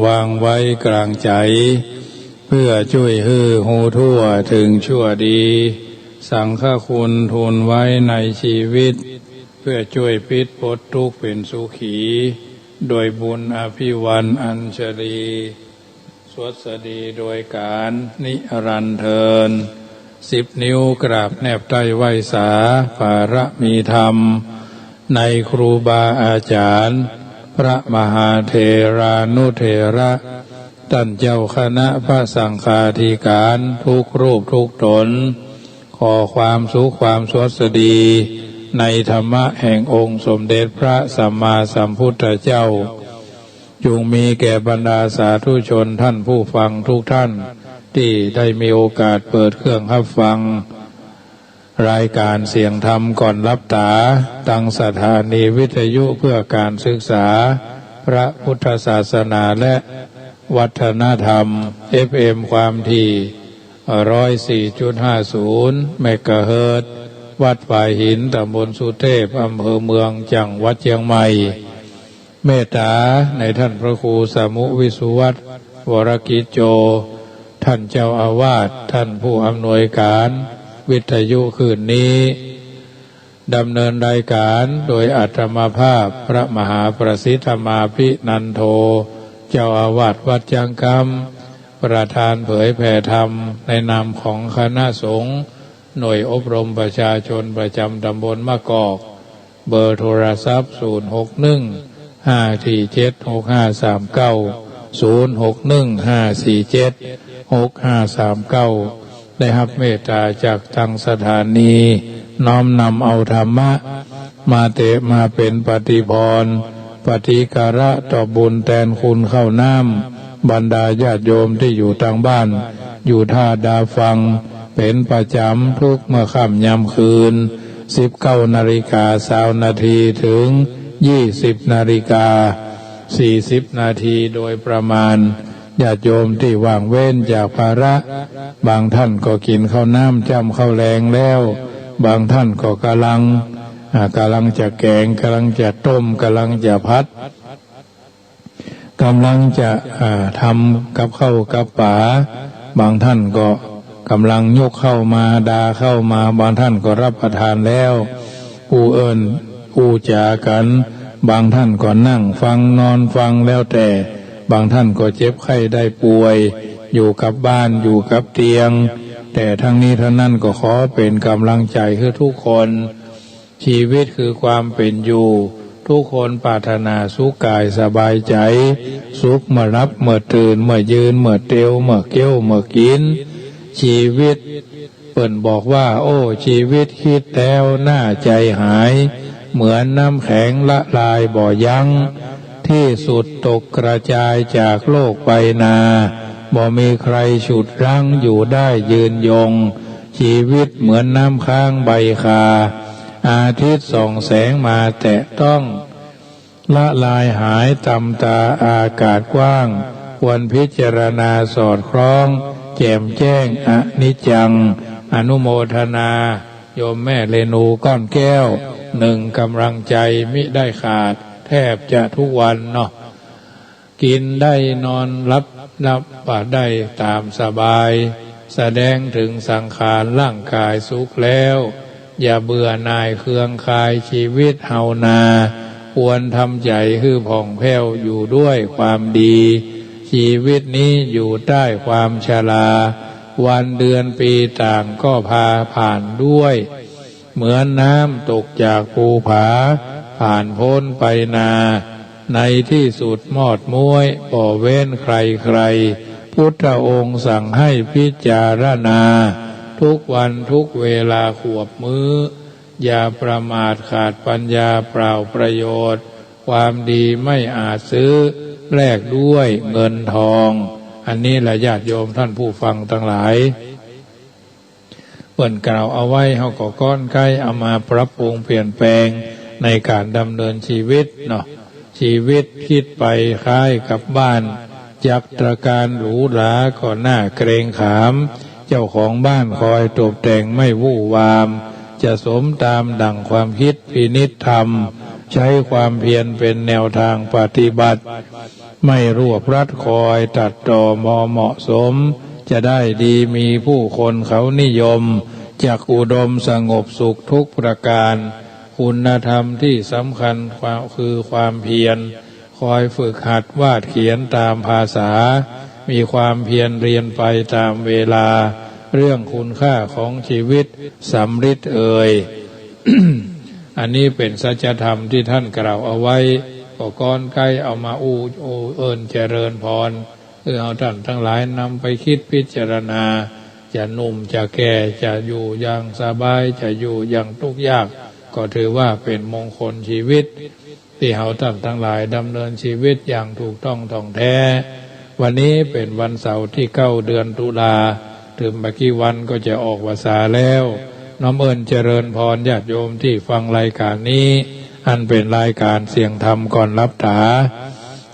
วางไว้กลางใจเพื่อช่วยฮือหูทั่วถึงชั่วดีสังฆคุณทูลไว้ในชีวิตเพื่อช่วยพิษพ้นทุกข์เป็นสุขีโดยบุญอภิวันอัญชลีสวัสดีโดยการนิรันดร์เทิน10 นิ้วกราบแนบใต้ไหวสาภาระมีธรรมในครูบาอาจารย์พระมหาเถรานุเถระท่านเจ้าคณะพระสังฆาธิการทุกรูปทุกตนขอความสุขความสวัสดีในธรรมะแห่งองค์สมเด็จพระสัมมาสัมพุทธเจ้าจงมีแก่บรรดาสาธุชนท่านผู้ฟังทุกท่านที่ได้มีโอกาสเปิดเครื่องรับฟังรายการเสียงธรรมก่อนรับตาตั้งสถานีวิทยุเพื่อการศึกษาพระพุทธศาสนาและวัฒนธรรม FM ความถี่ 104.50 เมกะเฮิรตซ์วัดฝ่ายหินตำบลสุเทพอำเภอเมืองจังหวัดเชียงใหม่เมตตาในท่านพระครูสมุวิสุวัฒน์วรกิจโจท่านเจ้าอาวาสท่านผู้อำนวยการวิทยุคืนนี้ดำเนินรายการโดยอาตมาภาพพระมหาประสิทธมาภินันโทเจ้าอาวาสวัดจังคำประธานเผยแผ่ธรรมในนามของคณะสงฆ์หน่วยอบรมประชาชนประจำตำบลมะกอกเบอร์โทรศัพท์061-547-6539 ได้รับเมตตาจากทางสถานีน้อมนำเอาธรรมะมาเป็นปฏิพรปฏิการะต่อบุญแทนคุณเข้าน้ำบรรดาญาติโยมที่อยู่ทางบ้านอยู่ท่าดาฟังเป็นประจำทุกเมื่อค่ำยามคืน 19:20 ถึง 20:40 โดยประมาณญาติโยมที่ว่างเว้นจากภาระบางท่านก็กินข้าวน้ำจ้ำข้าวแรงแล้วบางท่านก็กำลังจะแกงกำลังจะต้มกำลังจะพัดกำลังจะทำกับข้าวกับป๋าบางท่านก็กำลังยกเข้ามาดาเข้ามาบางท่านก็รับประทานแล้วอู้จากันบางท่านก็นั่งฟังนอนฟังแล้วแต่บางท่านก็เจ็บไข้ได้ป่วยอยู่กับบ้านอยู่กับเตียงแต่ทั้งนี้ทั้งนั้นก็ขอเป็นกำลังใจให้ทุกคนชีวิตคือความเป็นอยู่ทุกคนปรารถนาสุขกายสบายใจสุขเมื่อรับเมื่อตื่นเมื่อยืนเมื่อเตียวเมื่อเกี้ยวเมื่อกินชีวิตเปิ่นบอกว่าโอ้ชีวิตคิดแล้วน่าใจหายเหมือนน้ำแข็งละลายบ่อยั้งที่สุดตกกระจายจากโลกไปนาบ่มีใครฉุดรั้งอยู่ได้ยืนยงชีวิตเหมือนน้ำค้างใบคาอาทิตย์ส่องแสงมาแตะต้องละลายหายตำตาอากาศกว้างควรพิจารณาสอดคล้องแจ่มแจ้งอนิจจังอนุโมทนาโยมแม่เรนูก้อนแก้ว1กำลังใจมิได้ขาดแทบจะทุกวันเนาะกินได้นอนรับได้ตามสบายแสดงถึงสังขารร่างกายสุขแล้วอย่าเบื่อหน่ายเคืองคายชีวิตเฮานาควรทำใจให้ผ่องแผ้วอยู่ด้วยความดีชีวิตนี้อยู่ใต้ความชราวันเดือนปีต่างก็พาผ่านด้วยเหมือนน้ำตกจากภูผาผ่านพ้นไปนาในที่สุดมอดม้วยบ่เว้นใครพุทธองค์สั่งให้พิจารณาทุกวันทุกเวลาขวบมื้ออย่าประมาทขาดปัญญาเปล่าประโยชน์ความดีไม่อาจซื้อแลกด้วยเงินทองอันนี้แหละญาติโยมท่านผู้ฟังทั้งหลายเปิ่นกล่าวเอาไว้เฮาก็ก้อนไก่เอามาปรับปรุงเปลี่ยนแปลงในการดำเนินชีวิตเนาะชีวิตคิดไปคล้ายกับบ้านจักตรการหรูหราก็น่าเกรงขามเจ้าของบ้านคอยตกแต่งไม่วู่วามจะสมตามดั่งความคิดพินิจธรรมใช้ความเพียรเป็นแนวทางปฏิบัติ ไม่รวบรัดคอยตัดต่อเหมาะสมจะได้ดีมีผู้คนเขานิยมจากอุดมสงบสุขทุกประการคุณธรรมที่สำคัญคือความเพียรคอยฝึกหัดวาดเขียนตามภาษามีความเพียรเรียนไปตามเวลาเรื่องคุณค่าของชีวิตสำริดเอ่ย อันนี้เป็นสัจธรรมที่ท่านกล่าวเอาไว้ก็ก้อนใกล้เอามาเอิญเจริญพรเอาท่านทั้งหลายนำไปคิดพิจารณาจะหนุ่มจะแก่จะอยู่อย่างสบายจะอยู่อย่างทุกข์ยากก็ถือว่าเป็นมงคลชีวิตที่เราท่านทั้งหลายดำเนินชีวิตอย่างถูกต้องท่องแท้วันนี้เป็นวันเสาร์ที่9 เดือนตุลาถึงเมื่อกี้วันก็จะออกพรรษาแล้วน้อมเอิญเจริญพรญาติโยมที่ฟังรายการนี้อันเป็นรายการเสียงธรรมก่อนรับถา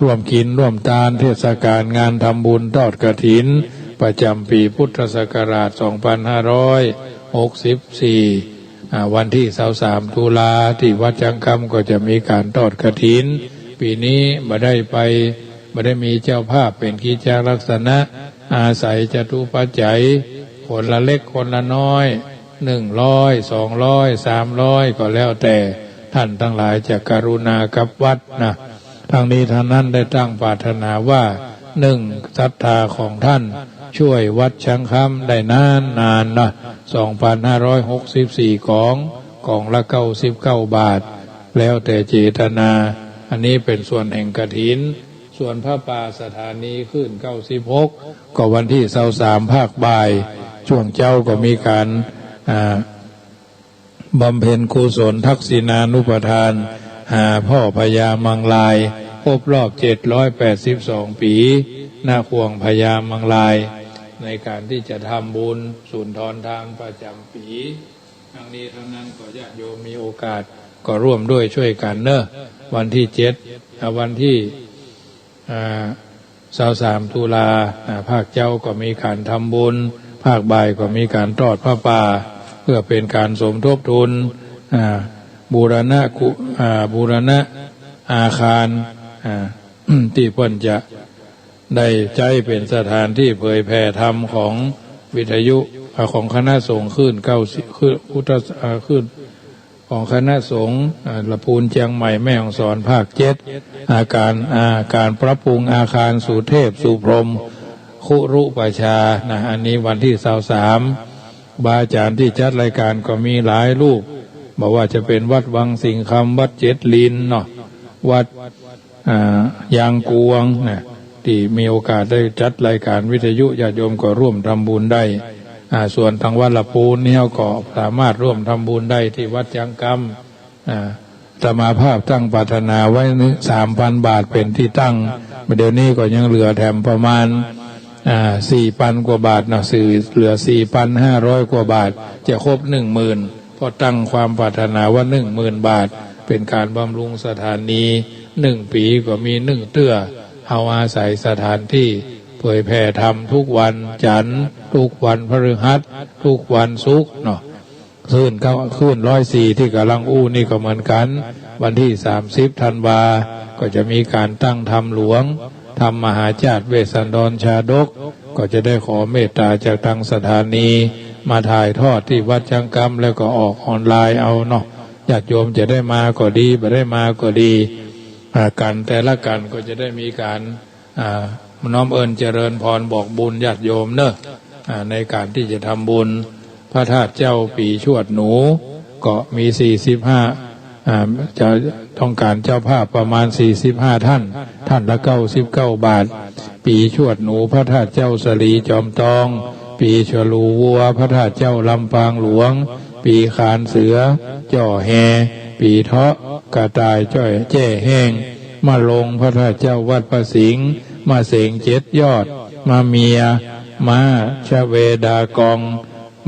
ร่วมกินร่วมทานเทศกาลงานทำบุญทอดกฐินประจำปีพุทธศักราช2564วันที่23 ตุลาที่วัดจังคำก็จะมีการทอดกฐินปีนี้ไม่ได้มีเจ้าภาพเป็นกิจลักษณะอาศัยจตุปัจจัยคนละเล็กคนละน้อย100 200 300ก็แล้วแต่ท่านทั้งหลายจะกรุณากับวัดนะทั้งนี้ท่านนั้นได้ตั้งปรารถนาว่าศรัทธาของท่านช่วยวัดชังคำได้นานนะ2564กล่องละ99 บาทแล้วแต่เจตนาอันนี้เป็นส่วนแห่งกฐินส่วนพระป่าสถานีขึ้น96ก็วันที่23ภาคบ่ายช่วงเจ้าก็มีการบำเพ็ญกุศลทักษิณานุปทานหาพ่อพญามังลายครบรอบ782 ปีหน้าควงพญามังลายในการที่จะทำบุญสุนทรทานประจำปีทั้งนี้ทั้งนั้นก็ญาติโยมมีโอกาสก็ร่วมด้วยช่วยกันเนอะวันที่วันที่23 ตุลาภาคเจ้าก็มีการทำบุญภาคบ่ายก็มีการทอดผ้าป่าเพื่อเป็นการสมทบทุนบูรณะอาคารที่เพิ่นจะได้ใจเป็นสถานที่เผยแผ่ธรรมของวิทยุของคณะสงฆ์ขึ้นของคณะสงฆ์ละพูนเชียงใหม่แม่ฮ่องสอนภาค7การปรับปรุงอาคารสุเทพสุพรหมคุรุประชาอันนี้วันที่23บาอาจารย์ที่จัดรายการก็มีหลายรูปบอกว่าจะเป็นวัดวังสิงคำวัดเจ็ดลินเนาะวัดยางกวงนะที่มีโอกาสได้จัดรายการวิทยุญาติโยมก็ร่วมทำบุญได้ส่วนทางวัดละปูนนี่ก็สามารถร่วมทำบุญได้ที่วัดจังกำสมาภาพตั้งปรารถนาไว้ 3,000 บาทเป็นที่ตั้งเดี๋ยวนี้ก็ยังเหลือแถมประมาณ4,000 กว่าบาทนะสื่อเหลือ 4,500 กว่าบาทจะครบ 10,000 พอตั้งความปรารถนาว่า 10,000 บาทเป็นการบำรุงสถานี1 ปีก็มี1 เตื้อเอาอาศัยสถานที่เผยแผ่ธรรมทุกวันจันทร์ทุกวันพฤหัสทุกวันศุกร์เนาะขึ้น104ที่กำลังอู้นี่ก็เหมือนกันวันที่30 ธันวาก็จะมีการตั้งธรรมหลวงธรรมมหาจารย์เวสสันดรชาดกก็จะได้ขอเมตตาจากทางสถานีมาถ่ายทอดที่วัดจังกำแล้วก็ออกออนไลน์เอาเนาะญาติโยมจะได้มาก็ดีไม่ได้มาก็ดีกันแต่ละกันก็จะได้มีการน้อมเอิญเจริญพรบอกบุญญาติโยมเนอะในการที่จะทำบุญพระธาตุเจ้าปีชวดหนูก็มี45จะต้องการเจ้าภาพประมาณ45ท่านละ99 บาทปีชวดหนูพระธาตุเจ้าสลีจอมทองปีฉลูวัวพระธาตุเจ้าลำปางหลวงปีขานเสือจ่อแฮปีเทาะกระต่ายจ้อยแจ้แห้งมาลงพระธาตุเจ้าวัดประสิงห์มาเสง7 ยอดมาเมียมาชเวดากอง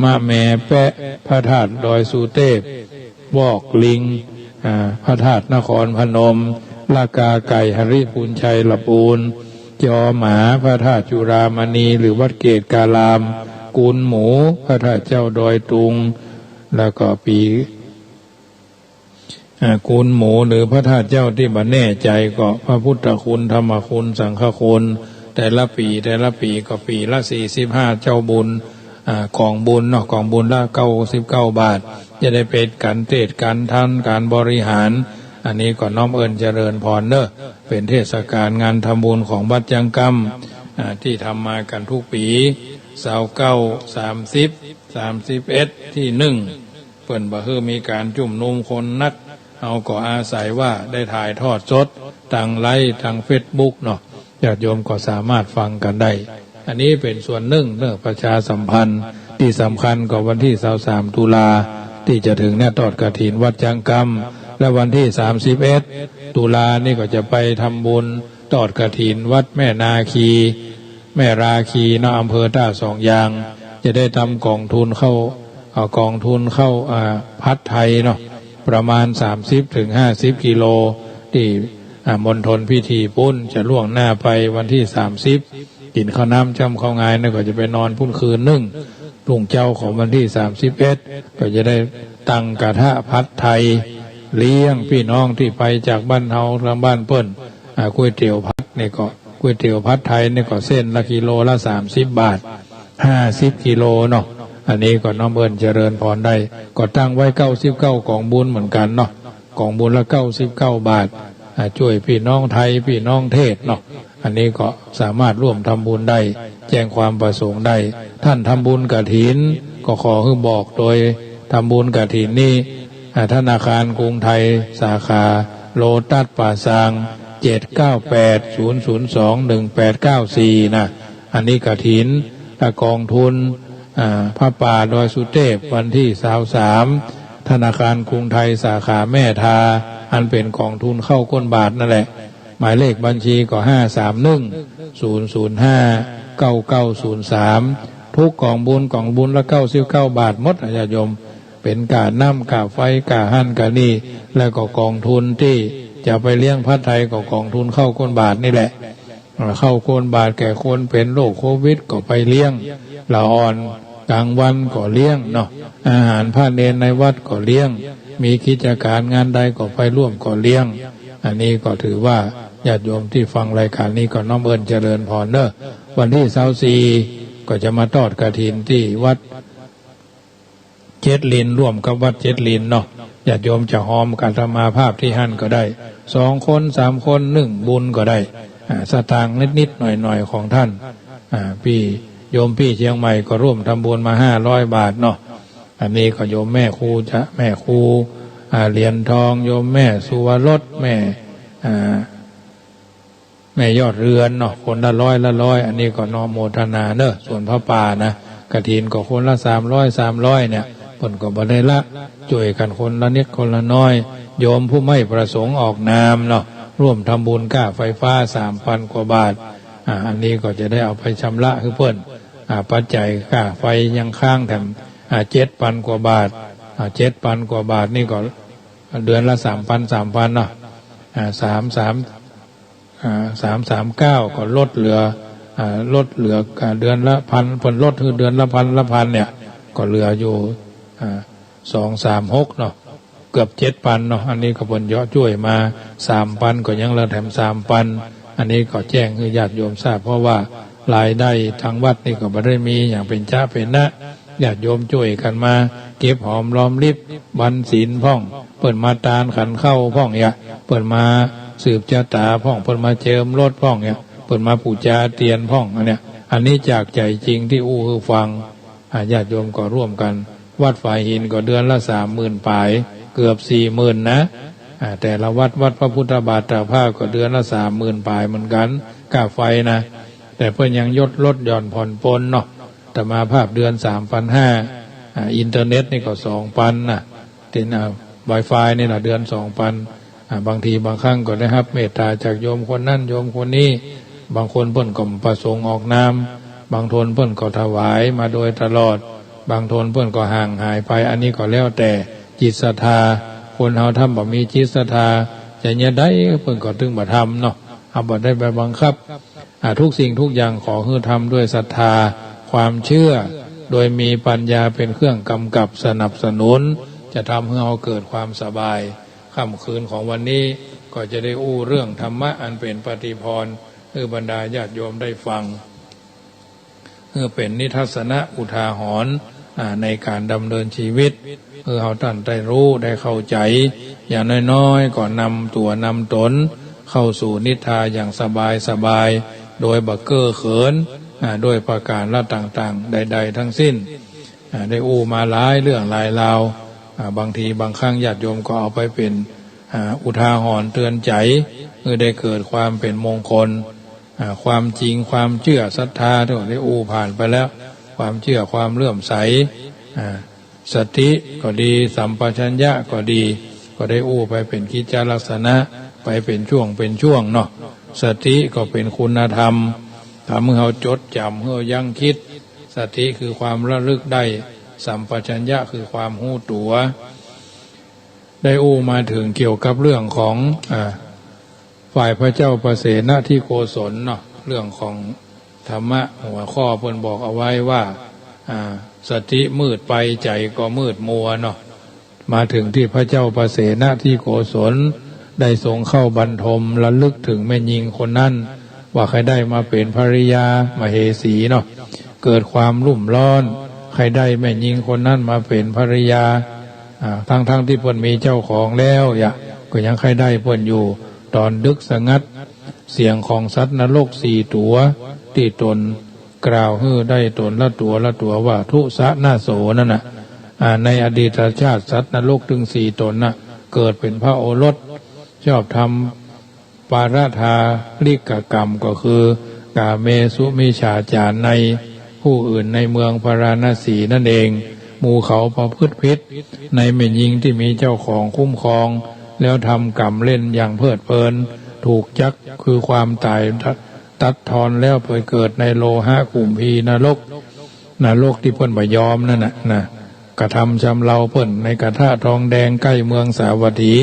มาแม่แปะพระธาตุดอยสุเทพวอกลิงพระธาตุนครพนมลากาไก่หริปุญชัยละปูนจอหมาพระธาตุจุฬามณีหรือวัดเกตกาลามกุนหมูพระธาตุเจ้าดอยตุงแล้วก็ปี คุณหมูหรือพระธาตุเจ้าที่บ่แน่ใจก็พระพุทธคุณธรรมคุณสังฆคุณแต่ละปีก็ปีละ45เจ้าบุญของบุญเนาะของบุญละ99 บาทจะได้เป็นการเทศการทันการบริหารอันนี้ก็น้อมเอิญเจริญพรเนอะเป็นเทศกาลงานทำบุญของวัดจังกำที่ทำมากันทุกปี29 30 31ที่1เปิ่นบ่ฮือมีการจุ่มนุมคนนักเอาก็อาศัยว่าได้ถ่ายทอดสดทางไลฟ์ทางเฟซบุ๊กเนาะญาติโยมก็สามารถฟังกันได้อันนี้เป็นส่วนหนึ่งเรื่องประชาสัมพันธ์ที่สำคัญก็วันที่23ตุลาที่จะถึงเนี่ยทอดกฐินวัดจังกำและวันที่31ตุลานี่ก็จะไปทำบุญทอดกฐินวัดแม่นาคีแม่ราคีณอำเภอท่าสองยางจะได้ทำกองทุนเข้ากองทุนเข้าพัดไทยเนาะประมาณ30-50 กิโลที่มณฑลพิธีปุ้นจะล่วงหน้าไปวันที่30กินข้าวน้ำจำข้าวงายนี่ก็จะไปนอนพุ่นคืนรุ่งเจ้าของวันที่31ก็จะได้ตั้งกระทะพัดไทยเลี้ยงพี่น้องที่ไปจากบ้านเฮาทางบ้านเปิ้นก๋วยเตี๋ยวพัดนี่ก็ก๋วยเตี๋ยวพัดไทยนี่ก็เส้นละกิโลละ30 บาท50 กิโลเนาะอันนี้ก็น้อมเอิญเจริญพรได้ก็ตั้งไว้99ของบุญเหมือนกันเนาะของบุญละ99 บาทช่วยพี่น้องไทยพี่น้องเทศเนาะอันนี้ก็สามารถร่วมทำบุญได้แจ้งความประสงค์ได้ท่านทำบุญกฐินก็ขอให้บอกโดยทำบุญกฐินนี่ธนาคารกรุงไทยสาขาโลตัสป่าซาง79800218894นะอันนี้กฐินและกองทุนพระป่าดอยสุเทพวันที่23ธนาคารกรุงไทยสาขาแม่ทาอันเป็นกองทุนเข้าก้นบาทนั่นแหละหมายเลขบัญชีก็531-005-9903ทุกกองบุญละ99 บาทหมดญาติโยมเป็นกาน้ำกาไฟกาหั่นกานี่แล้วก็กองทุนที่จะไปเลี้ยงพัดไทยก็กองทุนเข้าก้นบาทนี่แหละเข้าก้นบาทแก่คนเป็นโรคโควิดก็ไปเลี้ยงละอ่อนกลางวันก็เลี้ยงเนาะอาหารผ้าเนรในวัดก็เลี้ยงมีกิจการงานใดก็ไปร่วมก็เลี้ยงอันนี้ก็ถือว่าญาติโยมที่ฟังรายการนี้ก็น้อมเอิญเจริญพรเนอะวันที่24ก็จะมาทอดกฐินที่วัดเจ็ดลินร่วมกับวัดเจ็ดลินเนาะญาติโยมจะหอมกันธรรมาภาพที่หั่นก็ได้2 คน3 คน1บุญก็ได้สตางค์นิดๆหน่อยๆของท่านพี่โยมพี่เชียงใหม่ก็ร่วมทำบุญมา500 บาทเนาะอันนี้ก็โยมแม่ครูเหรียญทองโยมแม่สุวรสแม่ยอดเรือนเนาะคนละ100 อันนี้ก็น้อมโมทนาเนอะส่วนพระป่านะกฐินก็คนละ300เนี่ยเพิ่นก็บ่ได้ละช่วยกันคนละนิดคนละน้อยโยมผู้ไม่ประสงค์ออกนามเนาะร่วมทำบุญค่าไฟฟ้า 3,000 กว่าบาทอันนี้ก็จะได้เอาไปชำระคือเพิ่นปัจจัยค่าไฟยังค้างแถม7,000 กว่าบาท7,000 กว่าบาทนี่ก็เดือนละ3,000 เนาะ339ก็ลดเหลือเดือนละ1,000เพิ่นลดคือเดือนละ1,000เนี่ยก็เหลืออยู่236เนาะเกือบ 7,000 เนาะอันนี้ก็เพิ่นเยาะช่วยมา 3,000 ก็ยังเหลือแถม 3,000 อันนี้ก็แจ้งให้ญาติโยมทราบเพราะว่ารายได้ทางวัดนี่ก็บ่ได้มีอย่างเป็นจ้าเป็นนะญาติโยมช่วยกันมาเก็บหอมรอมริบบันศีลพ่องเปิดมาตาลขันเข้าพ่องเนี่ยเปิดมาสืบชะตาพ่องเปิดมาเจิมรถพ่องเนี่ยเปิดมาปูจาเตียนพ่องอันเนี้ยอันนี้จากใจจริงที่อู้คือฟังญาติโยมก็ร่วมกันวัดฝ่ายหินก็เดือนละ30,000 ปลายเกือบ 40,000 นะแต่ละวัดพระพุทธบาทตาผ้าก็เดือนละ30,000 ปลายเหมือนกันค่าไฟนะแต่เพิ่นยังลดหย่อนผ่อนปลนเนาะแต่มาภาพเดือน 3,500 อินเทอร์เน็ตนี่ก็ 2,000 นะติดWi-Fi นี่นะเดือน 2,000 บางทีบางครั้งก็ได้รับเมตตาจากโยมคนนั้นโยมคนนี้บางคนเพิ่นก็ประสงค์ออกนามบางทนเพิ่นก็ถวายมาโดยตลอดบางทนเพิ่นก็ห่างหายไปอันนี้ก็แล้วแต่จิตศรัทธาคนเฮาทำบ่มีจิตศรัทธาจะเนี่ยได้เพิ่นก็ถึงบ่ทำเนาะเอาบ่ได้ไปบังคับทุกสิ่งทุกอย่างขอให้ทำด้วยศรัทธาความเชื่อโดยมีปัญญาเป็นเครื่องกำกับสนับสนุนจะทำให้เราเกิดความสบาย ค่ำคืนของวันนี้ก็จะได้อู้เรื่องธรรมะอันเป็นปฏิภรณ์ให้บรรดาญาติโยมได้ฟังเพื่อเป็นนิทัศนะอุทาหรณ์ในการดำเนินชีวิตเพื่อเราท่านได้รู้ได้เข้าใจอย่างน้อยๆก่อนนำตัวนำตนเข้าสู่นิทธาอย่างสบายโดยบักเก้อเขินโดยประการละต่างๆใดๆทั้งสิ้นได้อู้มาหลายเรื่องหลายราวบางทีบางครั้งญาติโยมก็เอาไปเป็นอุทาหรณ์เตือนใจเพื่อได้เกิดความเป็นมงคลความจริงความเชื่อศรัทธาที่ได้อู้ผ่านไปแล้วความเชื่อความเลื่อมใสสติก็ดีสัมปชัญญะก็ดีก็ได้อู้ไปเป็นกิจลักษณะไปเป็นช่วงเนาะสติก็เป็นคุณธรรมถ้าเมื่อเราจดจำเมื่อยังคิดสติคือความระลึกได้สัมปชัญญะคือความรู้ตัวได้อู้มาถึงเกี่ยวกับเรื่องของฝ่ายพระเจ้าประเสนที่โกศลเนาะเรื่องของธรรมะหัวข้อเพิ่นบอกเอาไว้ว่าสติมืดไปใจก็มืดมัวเนาะมาถึงที่พระเจ้าประเสนที่โกศลได้ทรงเข้าบรรทมระลึกถึงแม่หญิงคนนั้นว่าใครได้มาเป็นภริยามเหสีเนาะเกิดความรุ่มร้อนใครได้แม่หญิงคนนั้นมาเป็นภริยาทั้งที่เพิ่นมีเจ้าของแล้วก็ยังใครได้เพิ่นอยู่ตอนดึกสงัดเสียงของสัตว์นรก4 ตัวที่ตนกล่าวได้ตนละตัวว่าทุสะนาโสนั่นน่ะในอดีตชาติสัตว์นรกถึง4 ตนน่ะเกิดเป็นพระโอรสชอบทำปาราธาลิกกรรมก็คือกาเมสุมิฉาจารในผู้อื่นในเมืองพาราณสีนั่นเองหมู่เขาประพฤติผิดในแม่หญิงที่มีเจ้าของคุ้มครองแล้วทำกรรมเล่นอย่างเพลิดเพลินถูกจักคือความตายตัดทอนแล้วไปเกิดในโลหะกุมพีนรกที่เพิ่นบ่ยอมนั่นน่ะกระทำชำเราเพิ่นในกระทะทองแดงใกล้เมืองสาวัตถี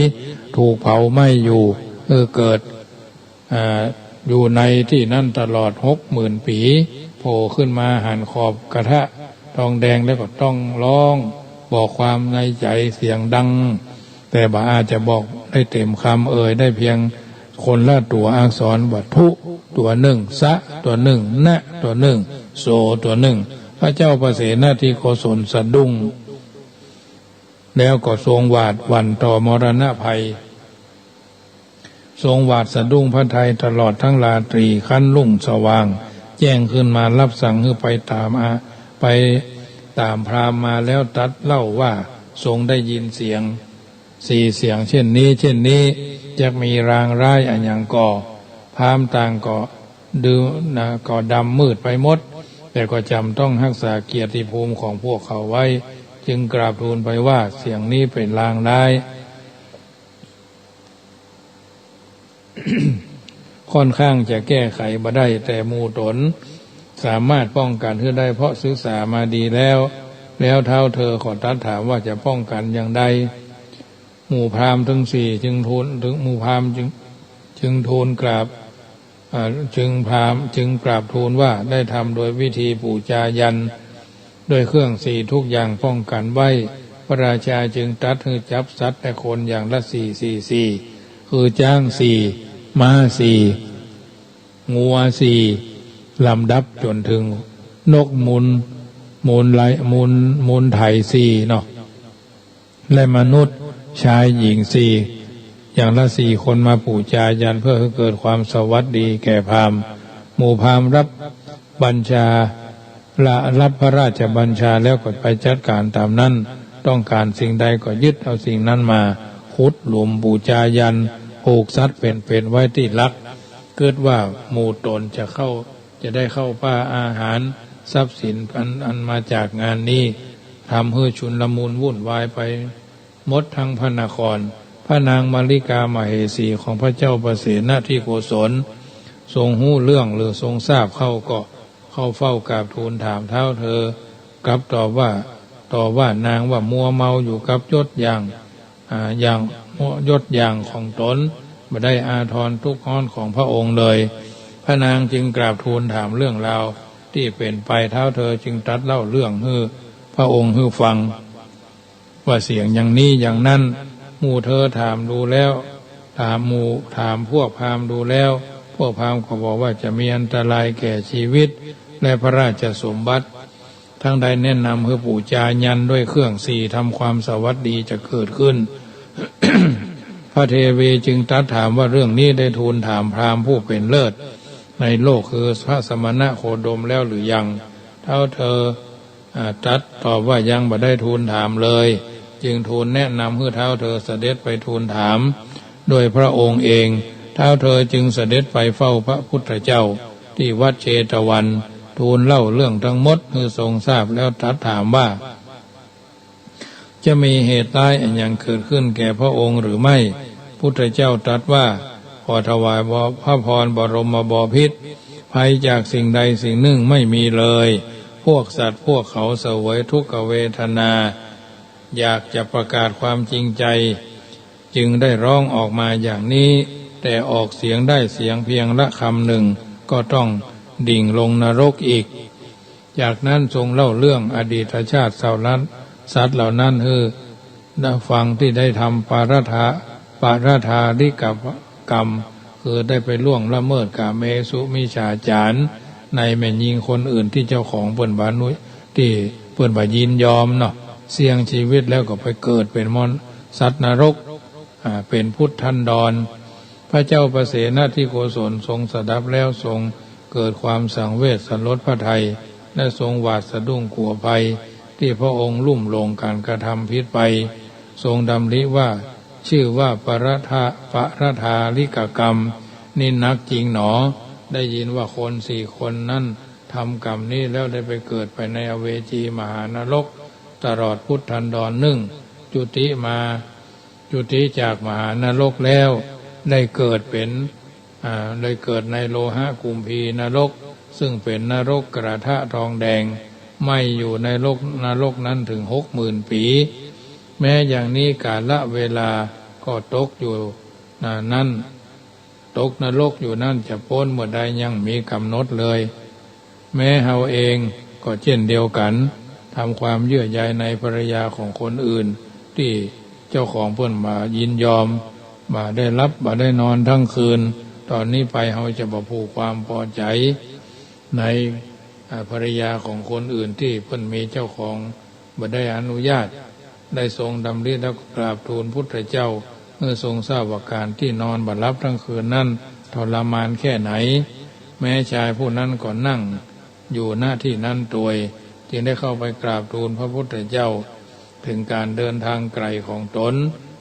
ถูกเผาไหม้อยู่เกิดอยู่ในที่นั่นตลอด60,000 ปีโผล่ขึ้นมาหันขอบกระทะทองแดงแล้วก็ต้องร้องบอกความในใจเสียงดังแต่บ่อาจจะบอกได้เต็มคำได้เพียงคนละตัวอักษรว่าทุตัวหนึ่งสะตัวหนึ่งนะตัวหนึ่งโสตัวหนึ่งพระเจ้าประเสนที่โกศลสะดุ้งแล้วก็ทรงหวาดหวั่นต่อมรณะภัยทรงหวาดสะดุ้งพระทัยตลอดทั้งราตรีขั้นรุ่งสว่างแจ้งขึ้นมารับสั่งให้ไปตามพราหมณ์มาแล้วตัดเล่าว่าทรงได้ยินเสียง4 เสียงเช่นนี้จะมีรางร้ายอันยังก่อพราหมณ์ต่างก็ก็ดำมืดไปหมดแต่ก็จำต้องรักษาเกียรติภูมิของพวกเขาไว้จึงกราบทูลไปว่าเสียงนี้เป็นรางร้าย ค่อนข้างจะแก้ไขบ่ได้แต่หมู่ตนสามารถป้องกันขึ้นได้เพราะศึกษามาดีแล้วเท้าเธอขอตัดถามว่าจะป้องกันอย่างใดหมู่พราหมณ์ทั้ง4จึงทูลถึงหมู่พราหมณ์จึงทูลกราบจึงกราบทูลว่าได้ทำโดยวิธีปูจายันโดยเครื่อง4ทุกอย่างป้องกันไว้พระราชาจึงตรัสให้จับสัตว์แต่คนอย่างละ4คือจ้าง4ม้า4งัว4ลำดับจนถึงนกมูลไถ4เนาะและมนุษย์ชายหญิง4อย่างละ4คนมาปูจายันเพื่อให้เกิดความสวัสดีแก่พราหมณ์หมู่พราหมณ์รับบัญชารับพระราชบัญชาแล้วก็ไปจัดการตามนั้นต้องการสิ่งใดก็ยึดเอาสิ่งนั้นมาขุดหลุมปูจายันผูกสัตว์เป็นไว้ที่ลักเกิดว่าหมู่ตนจะได้เข้าป้าอาหารทรัพย์สินอันมาจากงานนี้ทำให้ชุนลมุนวุ่นวายไปหมดทั้งพระนครพระนางมาริกามเหสีของพระเจ้าประเสนที่โกศลทรงหู้เรื่องหรือทรงทราบเข้าก็เข้าเฝ้ากราบทูลถามเท้าเธอกลับตอบว่านางว่ามัวเมาอยู่กับยศอย่างยศอย่างของตนไม่ได้อาทรทุกข์ร้อนของพระองค์เลยพระนางจึงกราบทูลถามเรื่องราวที่เป็นไปเท้าเธอจึงตรัสเล่าเรื่องให้พระองค์ให้ฟังว่าเสียงอย่างนี้อย่างนั้น หมู่เธอถามดูแล้วถามพวกพราหมณ์ดูแล้วพวกพราหมณ์ก็บอกว่าจะมีอันตรายแก่ชีวิตและพระราชสมบัติทั้งใดแนะนำให้ปู่จายันด้วยเครื่องสี่ทำความสวัสดีจะเกิดขึ้น พระเทวีจึงตรัสถามว่าเรื่องนี้ได้ทูลถามพราหมณ์ผู้เป็นเลิศในโลกคือพระสมณะโคดมแล้วหรือยังเท่าเธอตรัสตอบว่ายังบ่ได้ทูลถามเลยจึงทูลแนะนำให้เท้าเธอเสด็จไปทูลถามโดยพระองค์เองเท้าเธอจึงเสด็จไปเฝ้าพระพุทธเจ้าที่วัดเชตวันทูลเล่าเรื่องทั้งหมดให้ทรงทราบแล้วตรัสถามว่าจะมีเหตุร้ายอันยังเกิดขึ้นแก่พระองค์หรือไม่พุทธเจ้าตรัสว่าขอถวายพระพรบรมบพิตรภัยจากสิ่งใดสิ่งหนึ่งไม่มีเลยพวกสัตว์พวกเขาเสวยทุกขเวทนาอยากจะประกาศความจริงใจจึงได้ร้องออกมาอย่างนี้แต่ออกเสียงได้เสียงเพียงละคำหนึ่งก็ต้องดิ่งลงนรกอีกจากนั้นทรงเล่าเรื่องอดีตชาติสัตว์เหล่านั้นได้ฟังที่ได้ทำปาราธาริกกรรมคือได้ไปล่วงละเมิดกาเมสุมิจฉาจารในแม่หญิงคนอื่นที่เจ้าของเปิ้นบานุยที่เปิ้นบายินยอมเนาะเสี่ยงชีวิตแล้วก็ไปเกิดเป็นมนุษย์สัตว์นรกเป็นพุทธันดรพระเจ้าประเสนที่โกศลทรงสดับแล้วทรงเกิดความสังเวชสลดพระทัยและทรงหวาดสะดุ้งกลัวภัยที่พระองค์ลุ่มลงการกระทำผิดไปทรงดำริว่าชื่อว่าปรธาลิกกรรมนี่นักจริงหนอได้ยินว่าคน4 คนนั้นทำกรรมนี้แล้วได้ไปเกิดไปในอเวจีมหานรกตลอดพุทธันดรจุติจากมหานรกแล้วได้เกิดในโลหะกุมพีนรกซึ่งเป็นนรกกระทะทองแดงไหม้อยู่ในนรกนั้นถึง 60,000 ปีแม้อย่างนี้กาลเวลาก็ตกอยู่นั้นตกนรกอยู่นั่นจะพ้นเมื่อใดยังมีกำหนดเลยแม้เฮาเองก็เช่นเดียวกันทำความเยื่อใยในภรรยาของคนอื่นที่เจ้าของเพิ่นมายินยอมมาได้รับมาได้นอนทั้งคืนตอนนี้ไปเฮาจะบ่ผูกความพอใจในภรรยาของคนอื่นที่เพิ่นมีเจ้าของบ่ได้อนุญาตได้ทรงดำริแล้วกราบทูลพุทธเจ้าเมื่อทรงทราบว่าการที่นอนบ่หลับทั้งคืนนั้นทรมานแค่ไหนแม้ชายผู้นั้นก็นั่งอยู่หน้าที่นั้นตัวยจึงได้เข้าไปกราบทูลพระพุทธเจ้าถึงการเดินทางไกลของตน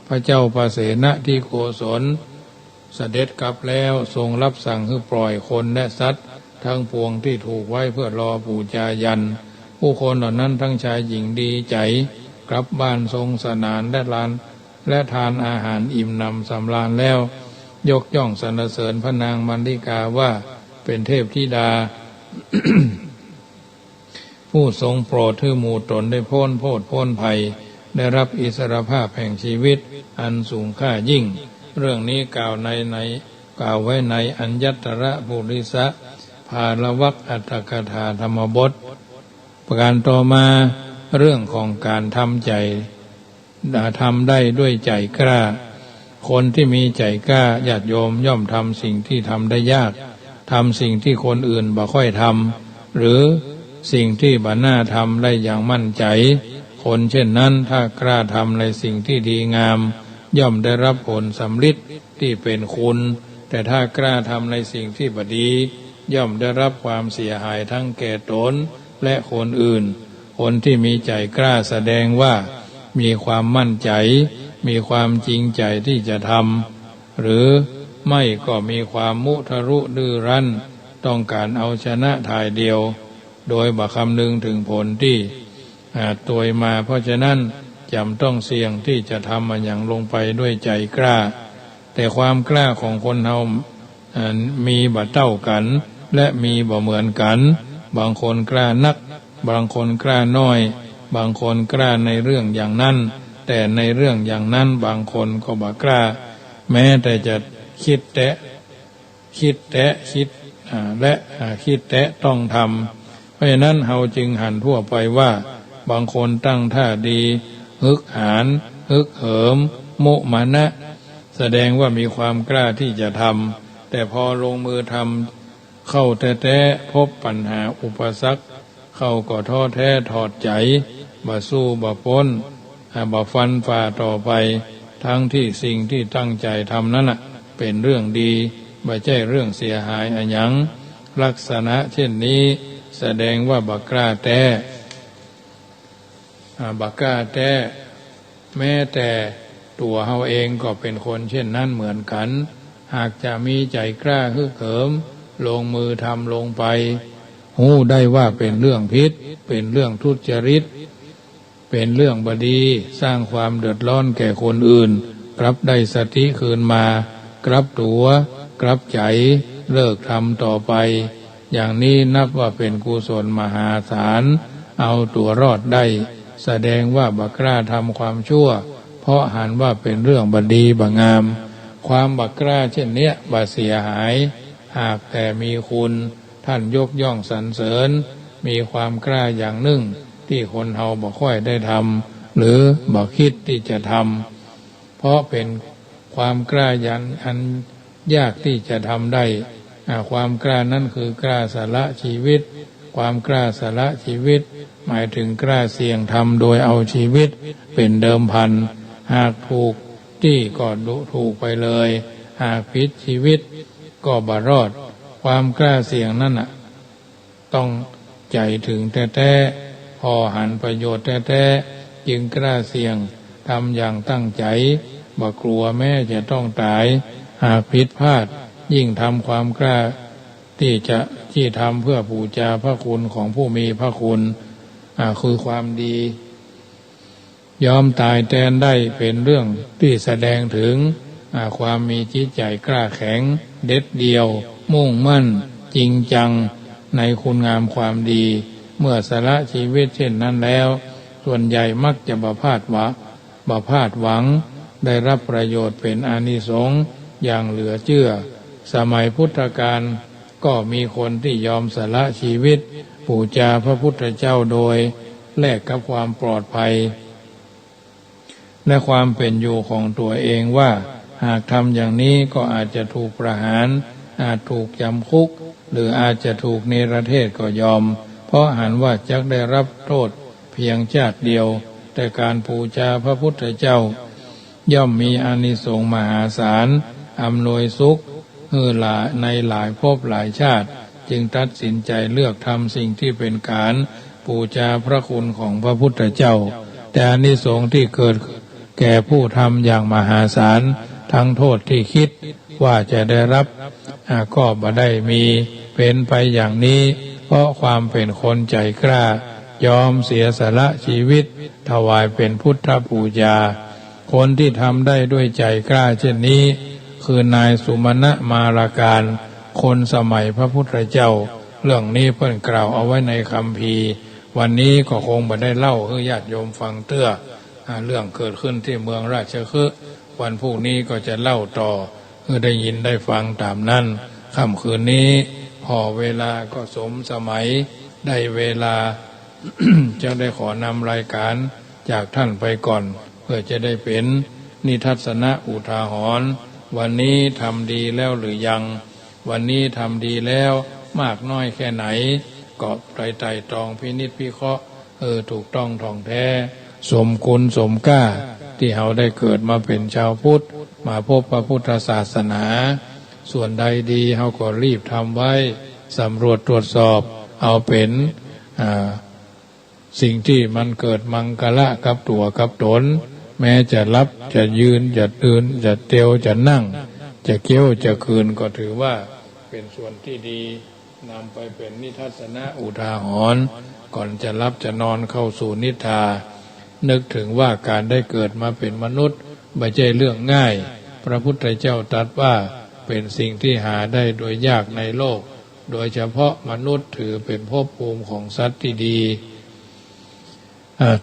พระเจ้าประเสนที่โกศลเสด็จกลับแล้วทรงรับสั่งให้ปล่อยคนและสัตว์ทั้งปวงที่ถูกไว้เพื่อรอปู่จายันผู้คนเหล่านั้นทั้งชายหญิงดีใจกลับบ้านทรงสนานและทานอาหารอิ่มหนำสำราญแล้วยกย่องสรรเสริญพระนางมัลลิกาว่าเป็นเทพธิดา ผู้ทรงโปรดให้หมู่ตนได้พ้นโทษพ้นภัยได้รับอิสรภาพแห่งชีวิตอันสูงค่ายิ่งเรื่องนี้กล่าวไว้ในอัญญัตตรปุริสภาลวัคอัตถกถาธรรมบทประการต่อมาเรื่องของการทำใจทำได้ด้วยใจกล้าคนที่มีใจกล้าญาติโยมย่อมทำสิ่งที่ทำได้ยากทำสิ่งที่คนอื่นบ่ค่อยทำหรือสิ่งที่บ่น่าทำได้อย่างมั่นใจคนเช่นนั้นถ้ากล้าทำในสิ่งที่ดีงามย่อมได้รับผลสำลิดที่เป็นคุณแต่ถ้ากล้าทำในสิ่งที่บ่ดีย่อมได้รับความเสียหายทั้งแก่ตนและคนอื่นคนที่มีใจกล้าแสดงว่ามีความมั่นใจมีความจริงใจที่จะทำหรือไม่ก็มีความมุทะรุดื้อรั้นต้องการเอาชนะทายเดียวโดยบ่คำนึงถึงผลที่ตัวมาเพราะฉะนั้นจำต้องเสี่ยงที่จะทำมันอย่างลงไปด้วยใจกล้าแต่ความกล้าของคนเฮามีบ่เท่ากันและมีบ่เหมือนกันบางคนกล้านักบางคนกล้าน้อยบางคนกล้าในเรื่องอย่างนั้นแต่ในเรื่องอย่างนั้นบางคนก็บ่กล้าแม้แต่จะคิดแตะต้องทำเพราะฉะนั้นเฮาจึงหันทั่วไปว่าบางคนตั้งท่าดีฮึกหาญฮึกเหิม มุมานะแสดงว่ามีความกล้าที่จะทำแต่พอลงมือทำเข้าแท้ๆพบปัญหาอุปสรรคเข้าก็ท้อแท้ถอดใจบ่สู้บ่พ้นบ่ฟันฝ่าต่อไปทั้งที่สิ่งที่ตั้งใจทำนั้นน่ะเป็นเรื่องดีไม่ใช่เรื่องเสียหายอันหยังลักษณะเช่นนี้แสดงว่าบ่กล้าแท้บ่กล้าแท้แม้แต่ตัวเฮาเองก็เป็นคนเช่นนั้นเหมือนกันหากจะมีใจกล้าฮึกเหิมลงมือทำลงไปหู้ได้ว่าเป็นเรื่องผิดเป็นเรื่องทุจริตเป็นเรื่องบดีสร้างความเดือดร้อนแก่คนอื่นกลับได้สติคืนมากลับตัวกลับใจเลิกทำต่อไปอย่างนี้นับว่าเป็นกุศลมหาศาลเอาตัวรอดได้แสดงว่าบ่กล้าทำความชั่วเพราะหันว่าเป็นเรื่องบดีบ่งามความบ่กล้าเช่นเนี้ยบ่เสียหายหากแต่มีคุณท่านยกย่องสรรเสริญมีความกล้าอย่างหนึ่งที่คนเฮาบ่ค่อยได้ทำหรือบ่คิดที่จะทำเพราะเป็นความกล้าอันยากที่จะทำได้ความกล้านั้นคือกล้าสละชีวิตความกล้าสละชีวิตหมายถึงกล้าเสี่ยงทำโดยเอาชีวิตเป็นเดิมพันหากถูกที่ก็ถูกไปเลยหากผิดชีวิตก็บ่รอดความกล้าเสี่ยงนั่นต้องใจถึงแท้ๆพอหันประโยชน์แท้ๆจึงกล้าเสี่ยงทำอย่างตั้งใจบ่กลัวแม้จะต้องตายหากผิดพลาดยิ่งทำความกล้าที่ทำเพื่อบูชาพระคุณของผู้มีพระคุณคือความดียอมตายแทนได้เป็นเรื่องที่แสดงถึงความมีจิตใจกล้าแข็งเด็ดเดียวมุ่งมั่นจริงจังในคุณงามความดีเมื่อสละชีวิตเช่นนั้นแล้วส่วนใหญ่มักจะบ่พลาดหวังได้รับประโยชน์เป็นอานิสงส์อย่างเหลือเชื่อสมัยพุทธกาลก็มีคนที่ยอมสละชีวิตบูชาพระพุทธเจ้าโดยแลกกับความปลอดภัยและความเป็นอยู่ของตัวเองว่าหากทำอย่างนี้ก็อาจจะถูกประหารอาจถูกจำคุกหรืออาจจะถูกเนรเทศก็ยอมเพราะหันว่าจักได้รับโทษเพียงชาติเดียวแต่การบูชาพระพุทธเจ้าย่อมมีอานิสงส์มหาศาลอำนวยสุขในหลายภพหลายชาติจึงตัดสินใจเลือกทำสิ่งที่เป็นการบูชาพระคุณของพระพุทธเจ้าแต่อานิสงส์ที่เกิดแก่ผู้ทำอย่างมหาศาลทั้งโทษที่คิดว่าจะได้รับก็บ่ได้มีเป็นไปอย่างนี้เพราะความเป็นคนใจกล้ายอมเสียสละชีวิตถวายเป็นพุทธบูชาคนที่ทำได้ด้วยใจกล้าเช่นนี้คือนายสุมาณมาลาการคนสมัยพระพุทธเจ้าเรื่องนี้เพิ่นกล่าวเอาไว้ในคัมภีร์วันนี้ก็คงบ่ได้เล่าให้ญาติโยมฟังเตื้อเรื่องเกิดขึ้นที่เมืองราชคฤห์วันพรุ่งนี้ก็จะเล่าต่อให้ได้ยินได้ฟังตามนั้นค่ำคืนนี้พอเวลาก็สมสมัยได้เวลา จะได้ขอนำรายการจากท่านไปก่อนเพื่อจะได้เป็นนิทัศนะอุทาหรณ์วันนี้ทำดีแล้วหรือยังวันนี้ทำดีแล้วมากน้อยแค่ไหนก็ไตร่ตรองพินิจพิเคราะห์ถูกต้องท่องแท้สมคุณสมก้าที่เราได้เกิดมาเป็นชาวพุทธมาพบพระพุทธศาสนาส่วนใดดีเราก็รีบทำไว้สำรวจตรวจสอบเอาเป็นสิ่งที่มันเกิดมังกละกับตัวกับตนแม้จะรับจะยืนจะเดินจะเตียวจะนั่งจะเกี้ยวจะคืนก็ถือว่าเป็นส่วนที่ดีนำไปเป็นนิทัศนะอุทาหรณ์ก่อนจะรับจะนอนเข้าสู่นิทรานึกถึงว่าการได้เกิดมาเป็นมนุษย์ไม่ใช่เรื่องง่ายพระพุทธเจ้าตรัสว่าเป็นสิ่งที่หาได้โดยยากในโลกโดยเฉพาะมนุษย์ถือเป็นภพภูมิของสัตว์ที่ดี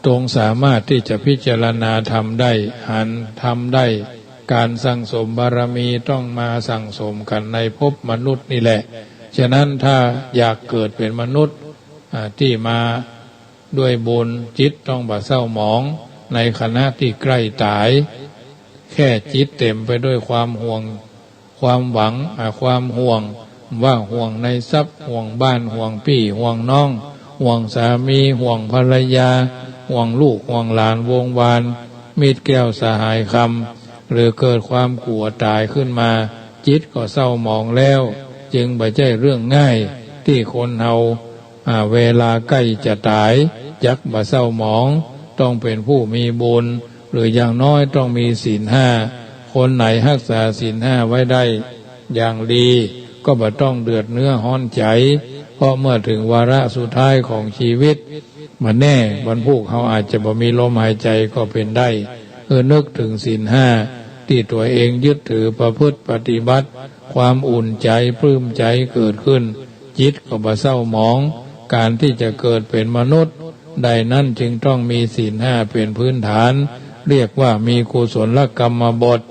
ตรงสามารถที่จะพิจารณาทำได้หันทำได้การสั่งสมบารมีต้องมาสั่งสมกันในภพมนุษย์นี่แหละฉะนั้นถ้าอยากเกิดเป็นมนุษย์ที่มาด้วยบุญจิตต้องบ่เศร้าหมองในขณะที่ใกล้ตาย แค่จิตเต็มไปด้วยความห่วงความหวังความห่วงว่าห่วงในทรัพย์ห่วงบ้านห่วงพี่ห่วงน้องห่วงสามีห่วงภรรยาห่วงลูกห่วงหลานวงวานมิตรแก้วสหายคำหรือเกิดความกลัวตายขึ้นมาจิตก็เศร้าหมองแล้วจึงไม่ใช่เรื่องง่ายที่คนเฮาเวลาใกล้จะตายจักบ่เศร้าหมองต้องเป็นผู้มีบุญหรืออย่างน้อยต้องมีศีลห้าคนไหนรักษาศีลห้าไว้ได้อย่างดีก็บ่ต้องเดือดเนื้อห้อนใจเพราะเมื่อถึงวาระสุดท้ายของชีวิตมันแน่บรรพุเขาอาจจะบ่มีลมหายใจก็เป็นได้นึกถึงศีลห้าที่ตัวเองยึดถือประพฤติปฏิบัติความอุ่นใจปลื้มใจเกิดขึ้นจิตก็บ่เศร้าหมองการที่จะเกิดเป็นมนุษย์ใดนั้นจึงต้องมีศีลห้าเป็นพื้นฐานเรียกว่ามีกุศลกรรมบท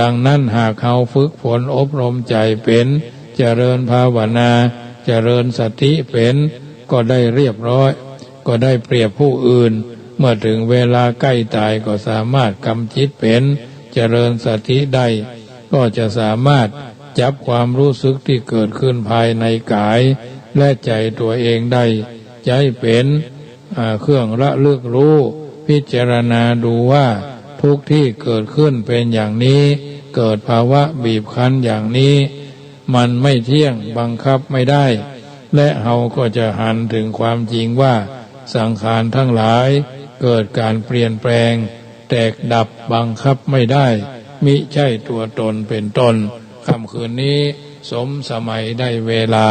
ดังนั้นหากเขาฝึกฝนอบรมใจเป็นเจริญภาวนาเจริญสติเป็นก็ได้เรียบร้อยก็ได้เปรียบผู้อื่นเมื่อถึงเวลาใกล้ตายก็สามารถกำจิตเป็นเจริญสติได้ก็จะสามารถจับความรู้สึกที่เกิดขึ้นภายในกายและใจตัวเองได้ใจเป็นเครื่องระลึกรู้พิจารณาดูว่าทุกที่เกิดขึ้นเป็นอย่างนี้เกิดภาวะบีบคั้นอย่างนี้มันไม่เที่ยงบังคับไม่ได้และเราก็จะหันถึงความจริงว่าสังขารทั้งหลายเกิดการเปลี่ยนแปลงแตกดับบังคับไม่ได้มิใช่ตัวตนเป็นต้นค่ำคืนนี้สมสมัยได้เวลา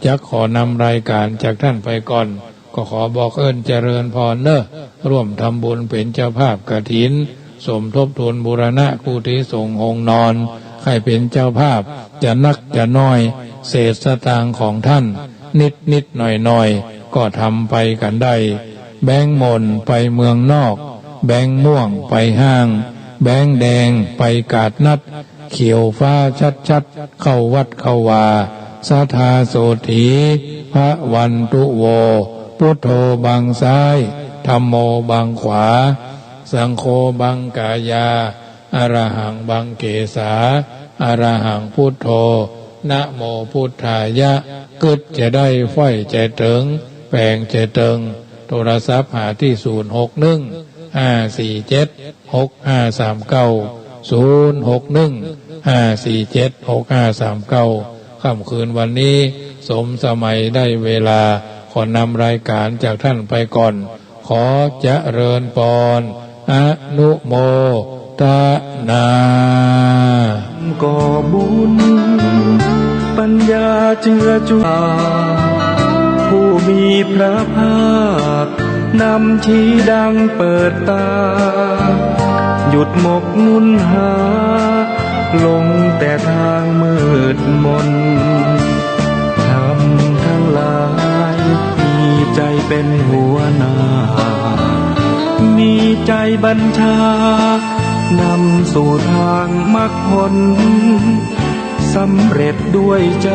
จะขอนำรายการจากท่านไปก่อนก็ขอบอกเจริญพรร่วมทำบุญเป็นเจ้าภาพกฐินสมทบทุนบูรณะกุฏิสงฆ์หงนอนใครเป็นเจ้าภาพจะนักจะน้อยเศษสตางค์ของท่านนิดหน่อยก็ทำไปกันได้แบงค์มนไปเมืองนอกแบงค์ม่วงไปห้างแบงค์แดงไปกาดนัดเขียวฟ้าชัดเข้าวัดเข้าวาสาธาโสถีพระวันตุโวพุทโธบังซ้ายธัมโมบังขวาสังโฆบังกายาอรหังบังเกสาอรหังพุทโธนะโมพุทธายะกึศจะได้ฝ้อยใจเติงแปลงใจเติงโทรศัพท์หาที่06154765390615476539ค่ำคืนวันนี้สมสมัยได้เวลาขอนำรายการจากท่านไปก่อนขอเจริญพรอนุโมทนาก่อบุญปัญญาเจือจุฬาผู้มีพระภาคนำชี้ดังเปิดตาหยุดหมกมุ่นหาลงแต่ทางมืดมนทำทั้งหลายมีใจเป็นหัวหน้ามีใจบัญชานำสู่ทางมรรคผลสำเร็จด้วยใจ